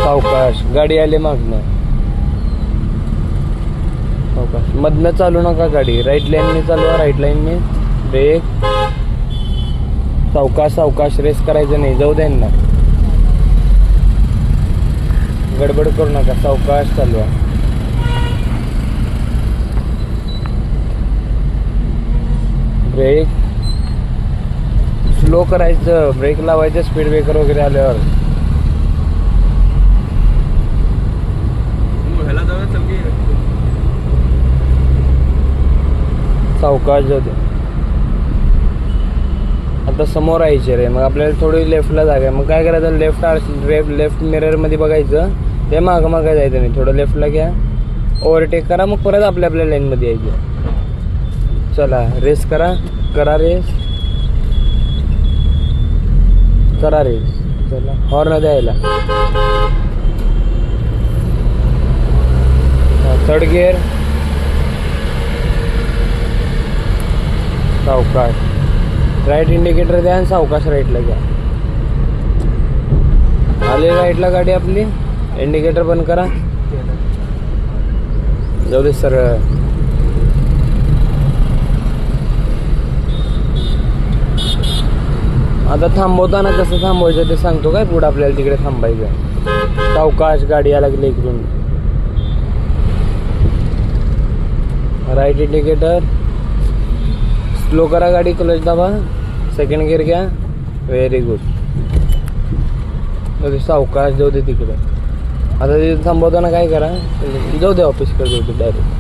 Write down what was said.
सावकाश, गाडी आली मागणं. सावकाश, मधनं चालू नका गाडी, राईट लाईनने चालवा, राईट लाईनने. ब्रेक. सावकाश सावकाश, रेस करायचं नाही, जाऊ द्या ना, गडबड करू नका, सावकाश चालवा. ब्रेक स्लो करायचं, ब्रेक लावायचं स्पीड ब्रेकर वगैरे आल्यावर. सावकाश जाऊ दे. आता समोर यायचे रे, मग आपल्याला थोडी लेफ्टला जागा आहे, मग काय करायचं, लेफ्ट मिरर मध्ये बघायचं, ते मागं मागं जायचं नाही, थोडं लेफ्टला घ्या, ओव्हरटेक करा, मग परत आपल्या लाईन मध्ये यायचं. चला रेस करा, करा रेस, करा रेस. चला हॉर्न द्यायला. Third gear. सावकाश, राईट इंडिकेटर द्या आणि सावकाश राईटला घ्या. आले राईटला गाडी आपली, इंडिकेटर बंद करा, जाऊ दे सरळ. आता थांबवताना कसं थांबवायचं ते सांगतो काय, पुढे आपल्याला तिकडे थांबायचं. सावकाश, गाडी या लागली इकडून, राईट इंडिकेटर, स्लो करा गाडी, क्लच दाबा, सेकंड गिअर घ्या. Very good. सावकाश जाऊ दे तिकडे. आता तिथे थांबवताना काय करा, जाऊ दे ऑफिसकडे, जाऊ दे डायरेक्ट.